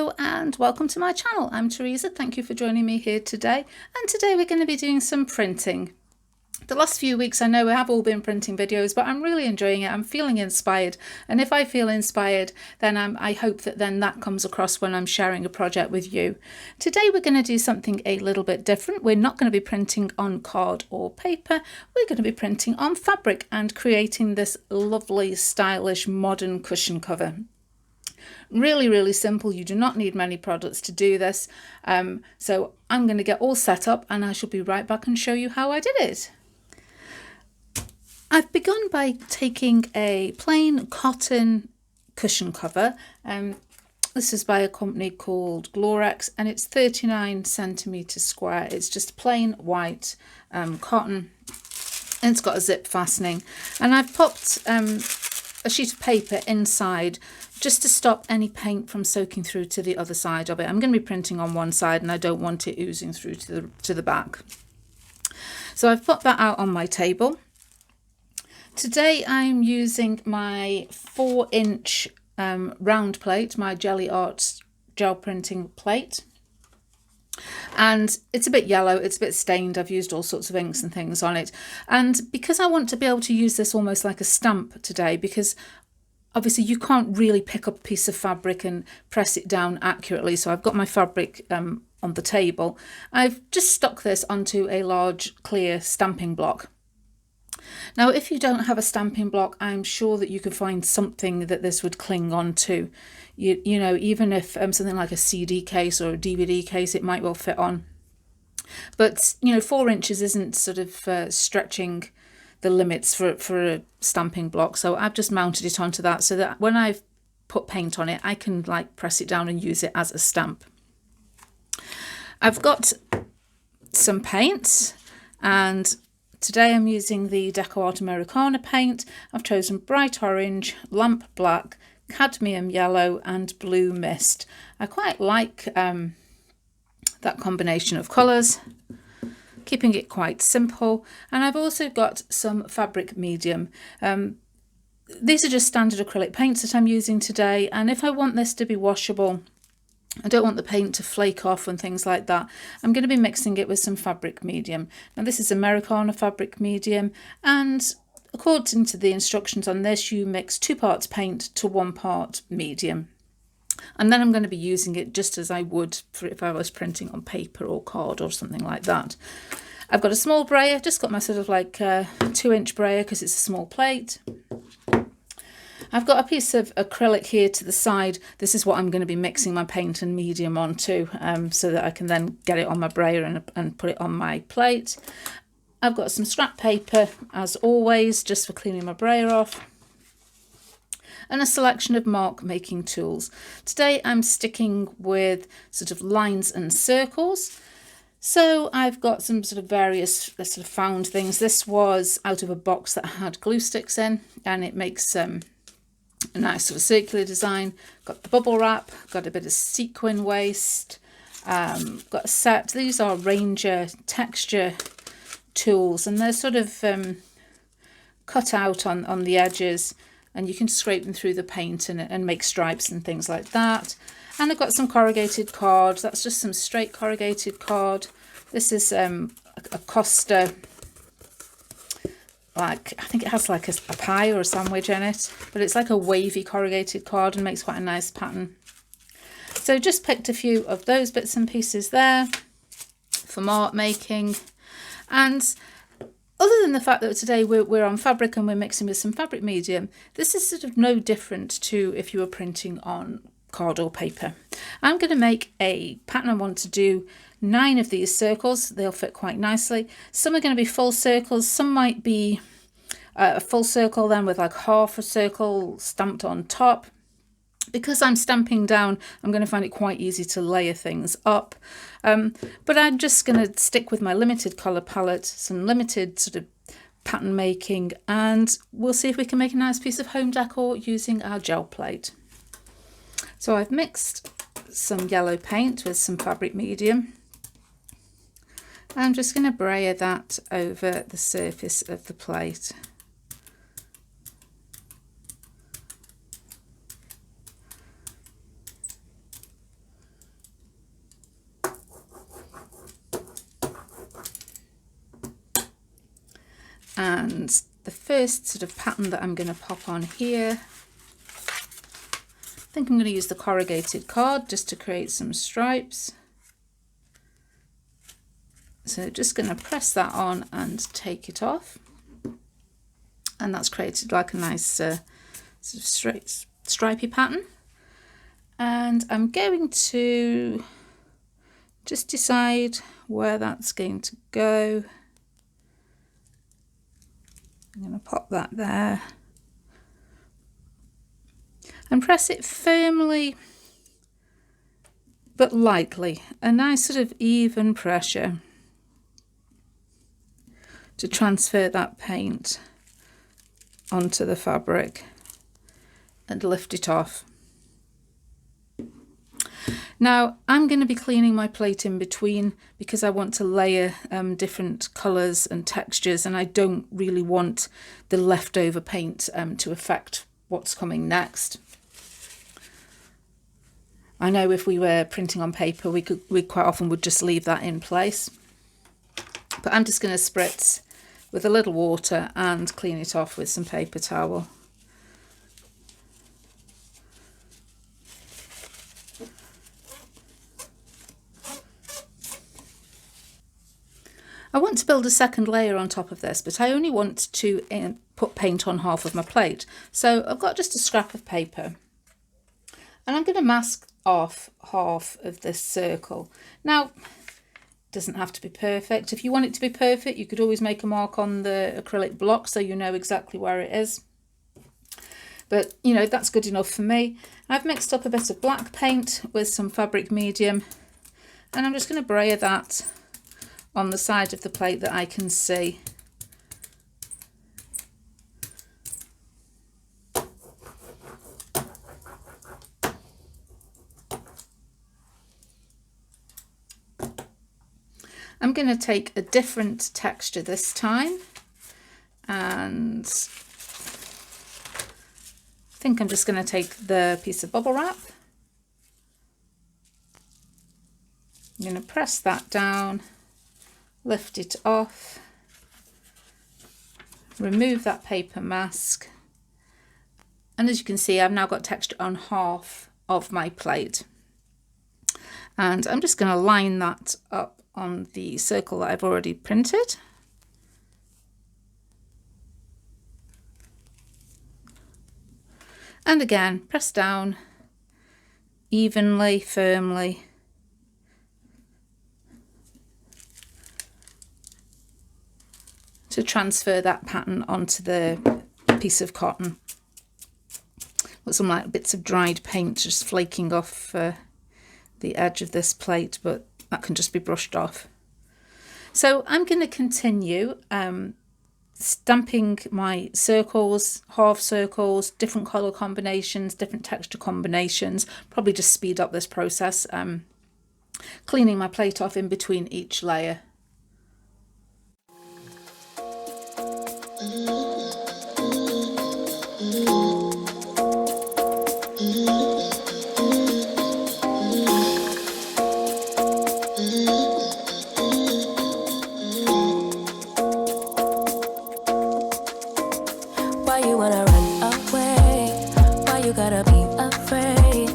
Hello and welcome to my channel. I'm Teresa. Thank you for joining me here today. And today we're going to be doing some printing. The last few weeks I know we have all been printing videos, but I'm really enjoying it. I'm feeling inspired, and if I feel inspired, then I hope that that comes across when I'm sharing a project with you. Today we're going to do something a little bit different. We're not going to be printing on card or paper. We're going to be printing on fabric and creating this lovely, stylish, modern cushion cover. Really simple. You do not need many products to do this. So I'm going to get all set up and I shall be right back and show you how I did it. I've begun by taking a plain cotton cushion cover. This is by a company called Glorex and it's 39 centimeters square. It's just plain white cotton, and it's got a zip fastening, and I've popped a sheet of paper inside just to stop any paint from soaking through to the other side of it. I'm going to be printing on one side and I don't want it oozing through to the back. So I've put that out on my table. Today I'm using my 4-inch round plate, my Jelly Art gel printing plate. And it's a bit yellow, it's a bit stained. I've used all sorts of inks and things on it. And because I want to be able to use this almost like a stamp today, because obviously you can't really pick up a piece of fabric and press it down accurately. So I've got my fabric on the table. I've just stuck this onto a large clear stamping block. Now, if you don't have a stamping block, I'm sure that you could find something that this would cling on to. You know, even if something like a CD case or a DVD case, it might well fit on. But, you know, 4 inches isn't sort of stretching the limits for a stamping block. So I've just mounted it onto that so that when I've put paint on it, I can like press it down and use it as a stamp. I've got some paints, and today I'm using the Decor Americana paint. I've chosen bright orange, lamp black, cadmium yellow and blue mist. I quite like that combination of colours, keeping it quite simple. And I've also got some fabric medium. These are just standard acrylic paints that I'm using today, and if I want this to be washable, I don't want the paint to flake off and things like that, I'm going to be mixing it with some fabric medium. Now this is Americana fabric medium, and according to the instructions on this, you mix 2 parts paint to 1 part medium. And then I'm going to be using it just as I would for if I was printing on paper or card or something like that. I've got a small brayer, just got my sort of like 2-inch brayer because it's a small plate. I've got a piece of acrylic here to the side. This is what I'm going to be mixing my paint and medium onto, so that I can then get it on my brayer and put it on my plate. I've got some scrap paper, as always, just for cleaning my brayer off, and a selection of mark making tools. Today I'm sticking with sort of lines and circles. So I've got some sort of various sort of found things. This was out of a box that had glue sticks in, and it makes a nice sort of circular design. Got the bubble wrap, got a bit of sequin waste, got a set. These are Ranger texture tools, and they're sort of cut out on the edges, and you can scrape them through the paint and make stripes and things like that. And I've got some corrugated card. That's just some straight corrugated card. This is a Costa, like, I think it has like a pie or a sandwich in it, but it's like a wavy corrugated card and makes quite a nice pattern. So just picked a few of those bits and pieces there for mark making. And other than the fact that today we're on fabric and we're mixing with some fabric medium, this is sort of no different to if you were printing on card or paper. I'm going to make a pattern. I want to do 9 of these circles. They'll fit quite nicely. Some are going to be full circles, some might be a full circle then with like half a circle stamped on top. Because I'm stamping down, I'm going to find it quite easy to layer things up. But I'm just going to stick with my limited colour palette, some limited sort of pattern making, and we'll see if we can make a nice piece of home decor using our gel plate. So I've mixed some yellow paint with some fabric medium. I'm just going to brayer that over the surface of the plate. And the first sort of pattern that I'm going to pop on here, I think I'm going to use the corrugated card just to create some stripes. So just going to press that on and take it off. And that's created like a nice sort of straight stripy pattern. And I'm going to just decide where that's going to go. I'm going to pop that there. And press it firmly but lightly, a nice sort of even pressure to transfer that paint onto the fabric and lift it off. Now I'm going to be cleaning my plate in between because I want to layer different colours and textures, and I don't really want the leftover paint to affect what's coming next. I know if we were printing on paper, we quite often would just leave that in place. But I'm just going to spritz with a little water and clean it off with some paper towel. I want to build a second layer on top of this, but I only want to put paint on half of my plate. So I've got just a scrap of paper, and I'm going to mask off half of this circle. Now, it doesn't have to be perfect. If you want it to be perfect, you could always make a mark on the acrylic block so you know exactly where it is. But, you know, that's good enough for me. I've mixed up a bit of black paint with some fabric medium, and I'm just going to brayer that on the side of the plate that I can see. I'm going to take a different texture this time, and I think I'm just going to take the piece of bubble wrap. I'm going to press that down, lift it off, remove that paper mask, and as you can see, I've now got texture on half of my plate. And I'm just going to line that up on the circle that I've already printed. And again, press down evenly, firmly. To transfer that pattern onto the piece of cotton. Got some like bits of dried paint just flaking off the edge of this plate, but that can just be brushed off. So I'm going to continue stamping my circles, half circles, different colour combinations, different texture combinations, probably just speed up this process, cleaning my plate off in between each layer. Why you wanna run away? Why you gotta be afraid?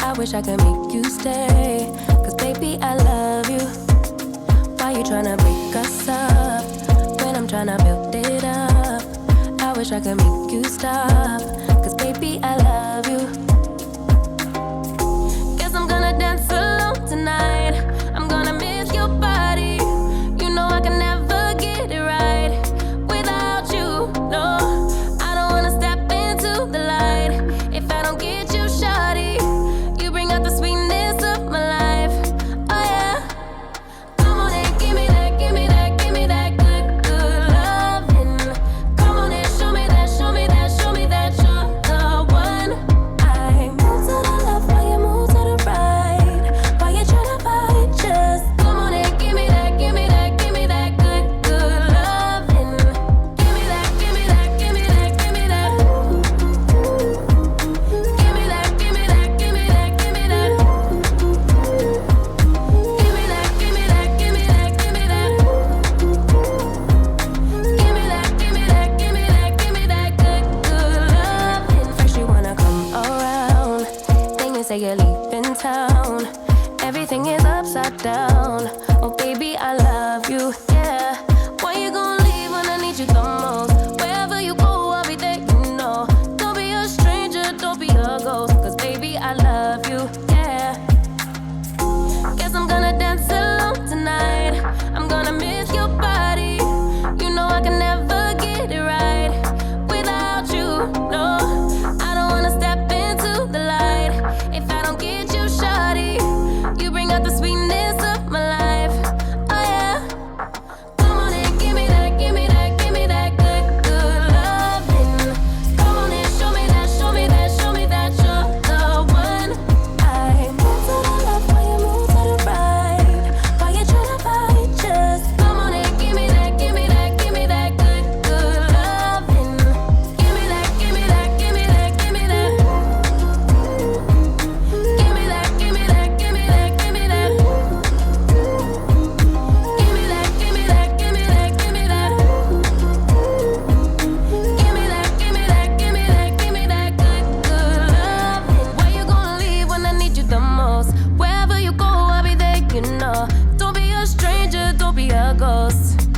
I wish I could make you stay, 'cause baby I love you. Why you tryna break us up when I'm tryna build it up? I wish I could make you stop, 'cause baby I love you. Guess I'm gonna dance alone tonight. I'm gonna miss your body. You know I can never get it right without you, no. I don't wanna step into the light if I don't get you, shawty. You bring out the sweetness of my life, oh yeah. Come on and give me that, give me that, give me that good, good loving. Come on and show me that, show me that, show me that you're the one I love you, yeah. Why you gonna leave when I need you the most? Wherever you go, I'll be there, you know. Don't be a stranger, don't be a ghost, cause baby, I love you, yeah. Guess I'm gonna dance alone tonight. I'm gonna miss your body. You know I can never get it right without you, no. I don't wanna step into the light if I don't get you, shawty. You bring out the sweetness of my life, oh yeah. Come on and give me that, give me that, give me that good, good loving. Come on and show me that, show me that, show me that you're the one. I move to the left while you move to the right. While you tryna fight, just come on and give me that, give me that, give me that good, good loving. Give me that, give me that, give me that, give me that. Give me that, give me that, give me that, give me that. Give me that, give me that, give me that, give me that. Give me that, give me that, give me that, give me that good, good loving. Why you gonna leave when I need you the most? Wherever you go, I'll be there, you know. Don't be a stranger, don't be a ghost.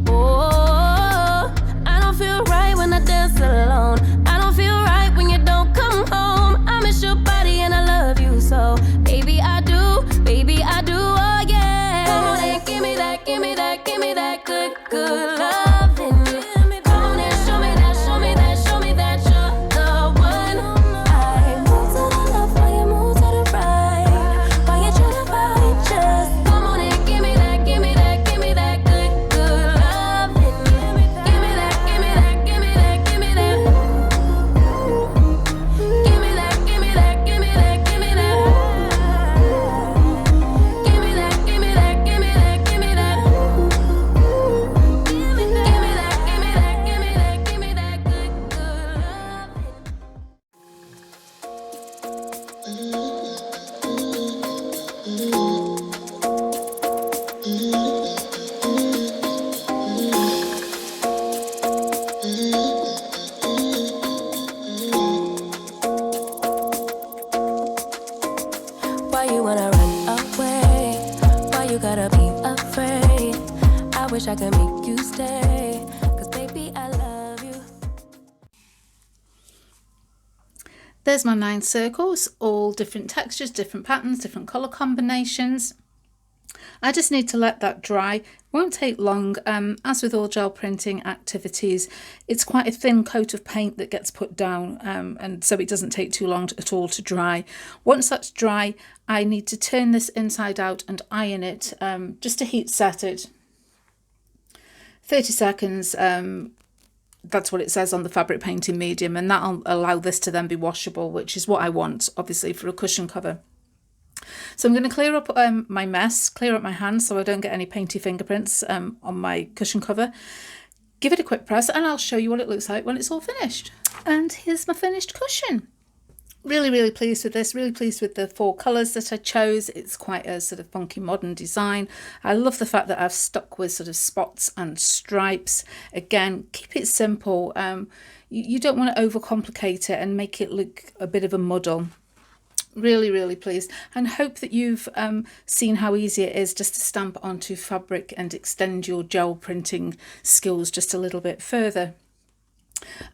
Oh, I don't feel right when I dance alone. I don't feel right when you don't come home. I miss your body and I love you so. Baby, I do, oh yeah. Come on and give me that, give me that, give me that good, good loving. Come on and show me that, show me that, show me that you're the one. I move to the left while you move to the right. While you tryna fight, just come on and give me that, give me that, give me that good, good loving. Give me that, give me that, give me that, give me that. Give me that, give me that, give me that, give me that. Give me that, give me that, give me that, give me that. Give me that, give me that, give me that, give me that good, good loving. Why you wanna run away? Why you gotta be afraid? I wish I could make you stay, cause baby, I love you. There's my 9 circles, all different textures, different patterns, different colour combinations. I just need to let that dry. Won't take long. As with all gel printing activities, it's quite a thin coat of paint that gets put down, and so it doesn't take too long at all to dry. Once that's dry, I need to turn this inside out and iron it, just to heat set it. 30 seconds, that's what it says on the fabric painting medium, and that'll allow this to then be washable, which is what I want, obviously, for a cushion cover. So I'm going to clear up my mess, clear up my hands so I don't get any painty fingerprints on my cushion cover. Give it a quick press and I'll show you what it looks like when it's all finished. And here's my finished cushion. Really, really pleased with this, really pleased with the 4 colours that I chose. It's quite a sort of funky modern design. I love the fact that I've stuck with sort of spots and stripes. Again, keep it simple. You don't want to overcomplicate it and make it look a bit of a muddle. Really, really pleased, and hope that you've seen how easy it is just to stamp onto fabric and extend your gel printing skills just a little bit further.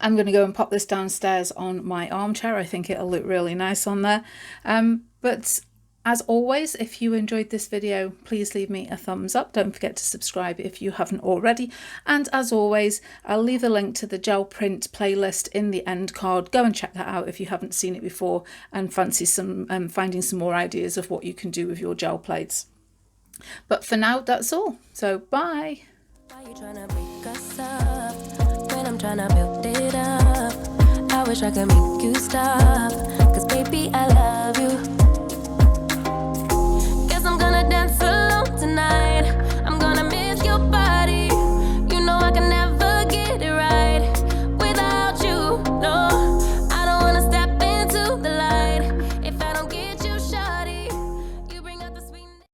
I'm going to go and pop this downstairs on my armchair. I think it'll look really nice on there. But as always, if you enjoyed this video, please leave me a thumbs up. Don't forget to subscribe if you haven't already. And as always, I'll leave a link to the gel print playlist in the end card. Go and check that out if you haven't seen it before and fancy some finding some more ideas of what you can do with your gel plates. But for now, that's all. So bye. Why you tryna break us up when I'm tryna build it up? I wish I could make you stop, cause baby, I love you.